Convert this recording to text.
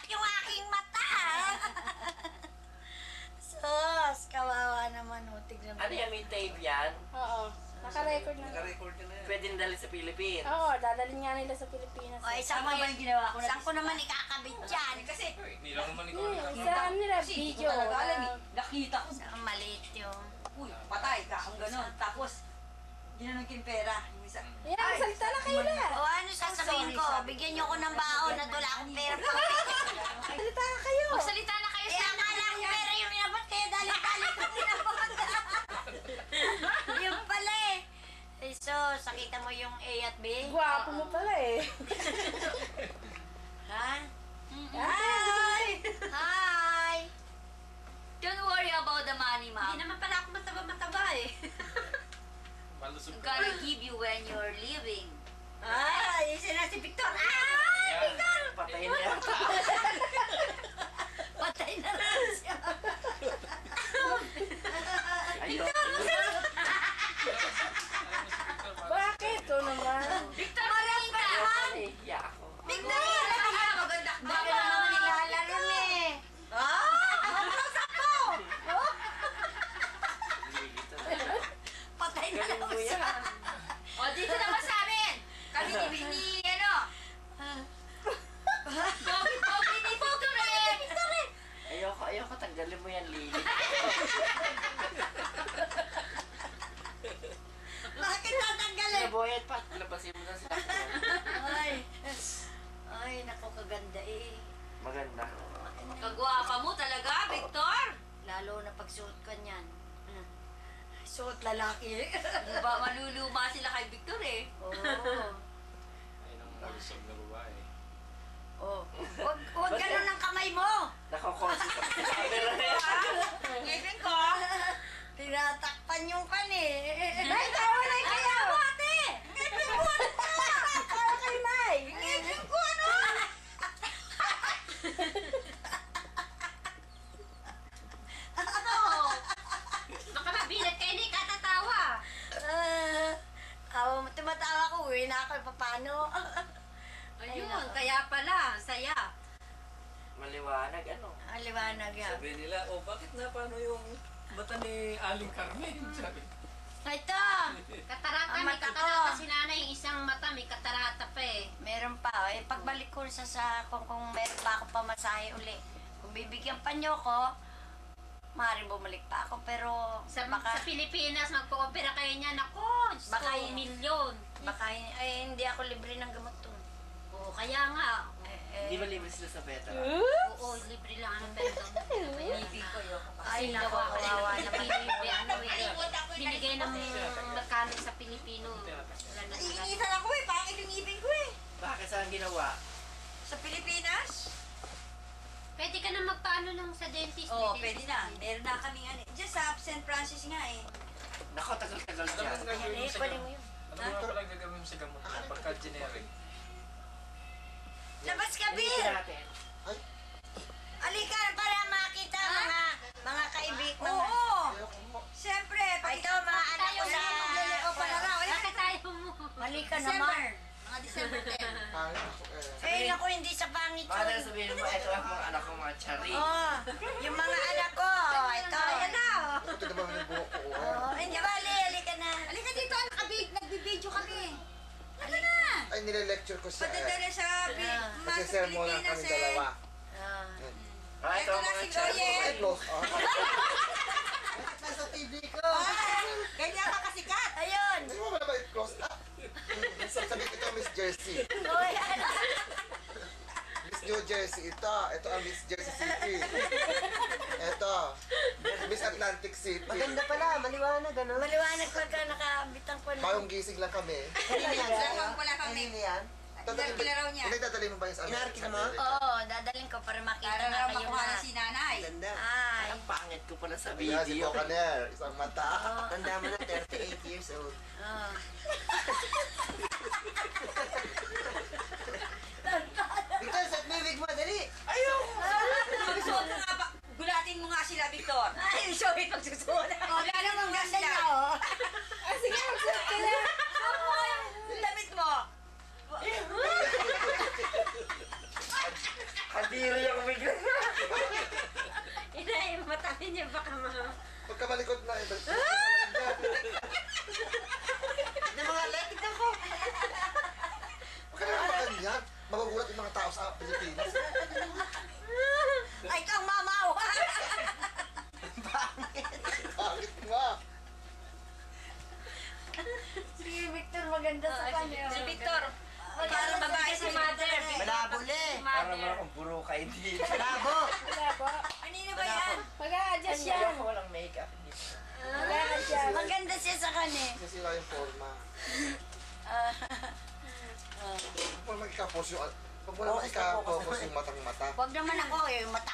yung aking mata. Sus, kawawa naman, oh. Tignan mo. Ano yan, may tape yan? Oo. Naka-record na. Naka-record ka na yan. Pwede dali sa Philippines. Oo, dadalhin nga nila sa Pilipinas. O, saan Tama ba yung ginawa ko? Saan ko naman ikakabit yan? Kasi, Hindi lang naman ikaw Sa nakakita. ano nila, kasi video. hindi ko talaga alam eh. Nakita ko, Saan maliit yung... uy, patay ka, ang gano'n. Tapos, ginanong ko yung pera. Yung isa, Yan, salita na kayo na. O, ano sasabihin ko? Bigyan niyo ko ng baon na wala akong pera pa. Salita na kayo. Magsalita na kayo sa akala ko pera yung minabot kaya dali-dali ko minabot. Yung pala eh. Eh, so, sakita mo yung A at B? Gwapo mo pala eh. Ha? Hi! Hi! Don't worry about the money, Hindi ma'am. naman pala ako mataba-mataba eh. Malusog I'm ka. gonna give you when you're leaving. Ay, isa na si Victor. Ay! Yan. Patay na yan. Patay na lang siya. Ayun. Bakit? Ito naman. Victor, maraming ka! Iya ako. Victor! Maganda. Baka naman nilalaro eh. Ah! Close up mo! Patay na Galing lang mo siya. yan. O, dito naman sa amin! Kami ni ano? Pogi ni Victor eh! Ayoko, tanggalin mo yan, Lily. Bakit tatanggalin? Naboyet pa, labasin mo na sila. Ay, naku, kaganda eh. Maganda. Kagwapa mo talaga, Victor! Lalo na pagsuot ko niyan. Suot lalaki. Ba, maluluma sila kay Victor eh. Oo. Ay, nang malusog na babae. Oh. Huwag ganun ang kamay mo. Nakakonsi sa camera na yan. Ngipin ko! Tinatakpan yung kan eh. Nay, tawa na kayo! Ate! Ngipin ko ano pa? Tawa kayo, Nay! Ngipin ko ano? Ano? Baka mabilat kayo, hindi katatawa. Awa mo, tumatawa ko. Uwi na ako. Paano? Ayun, kaya pala, saya. Maliwanag, ano? Liwanag yan. Sabi nila, oh bakit na paano yung mata ni Aling Carmen? Sabi. Ito! Katarata, Ang may mata katarata ko. si nanay, yung isang mata, may katarata pa eh. Meron pa. Eh, pagbalik ko kung meron pa ako pamasahe uli. Kung bibigyan pa niyo ko, maaaring bumalik pa ako. Pero Sa baka, Pilipinas, magpo-opera kayo niya, nako, Baka baka milyon. hindi ako libre ng gamot to. Oo, kaya nga. Di ba libre sila sa veteran? Oo, libre lang ang pera. ibig ko yun. Ay, naku, kawawa naman. Libre, ano eh. Binigay ng magkano sa Pilipino. Wala na sila. Iinitan ako eh. Pangit yung ibig ko eh. Bakit saan ginawa? Sa Pilipinas? Pwede ka na magpaano lang sa dentist. Oo, may pwede dentist. na. Meron na kami ano. Diyan sa St. Francis nga eh. Nako, tagal-tagal Ano dyan. ang gagawin mo sa Kunin mo gamot? yun. Ano nga pala gagawin mo sa gamot pagka generic? Labas ka, Hindi Bill! natin. Alika para makita mga kaibig. Oo! Siyempre, Ay, ito, mga anak ko sa... O pala raw. Bakit tayo mo? Halika December. naman. Mga December 10. Eh, naku, hindi sa pangit Baka na yun. sabihin mo, ito ang mga anak ko, mga chari. Oh, yung mga anak ko. Ito. Ayan na. Ito naman yung buhok ko. Oh, hindi bali, halika na. Halika dito, nagbibideo kami. Halika na. Ay, nire-lecture ko siya. Patadala sa Kasi sa sermon lang Pilipinas kami eh. dalawa. Ah. Ito Ito ang na mga si chari. Goyen. Ay, close. Oh. Nasa TV ko. Ganyan ka kasikat. Ayun. Hindi mo ba naman i-close up? Sabi ko ito, Miss Jersey. Oh, yan. Miss New Jersey, ito. Ito ang Miss Jersey City. Ito. Miss Atlantic City. Maganda pala, maliwanag ano? Maliwanag pagka nakabitang ko na. Bagong gising lang kami. Dalawang pala kami. yan? Inarkila raw niya. Hindi, dadalhin mo ba yung sa Inarkila mo? Amerika? Oo, dadaling ko para makita Para na raw kayo makuha na lahat. si nanay. Ganda. Ay. Ang pangit ko pala sa Ayan, si video. Cocaner. Isang mata. Tanda mo na, 38 years old. Oh. Victor, set mo yung wig mo, dali! Susuot mo nga ba? Gulatin mo nga sila, Victor. Ay, sorry pag susunod. Oh, lalo mong nga sila. Ah, sige, magsuot ka na! Yung damit mo. Kadiri Umiyak bigla. Inay, matabi niya baka Pagka malikot na, ibalik. Ng mga letik ako. Huwag ka naman maganyan. Magugulat yung mga tao sa Pilipinas. Ay, kang mamaw! Bakit nga? Si Victor maganda sa kanya. Si Victor, parang babae si mother. Malabo le. Para mo akong puro kay di. Malabo. Kanino ba yan? Mag-a-adjust Hindi yan. ako walang makeup. Maganda siya sa kanya. Sisira yung forma. Huwag mo naman ikapos yung... Huwag mo naman ikapos yung matang-mata. Huwag naman ako yung mata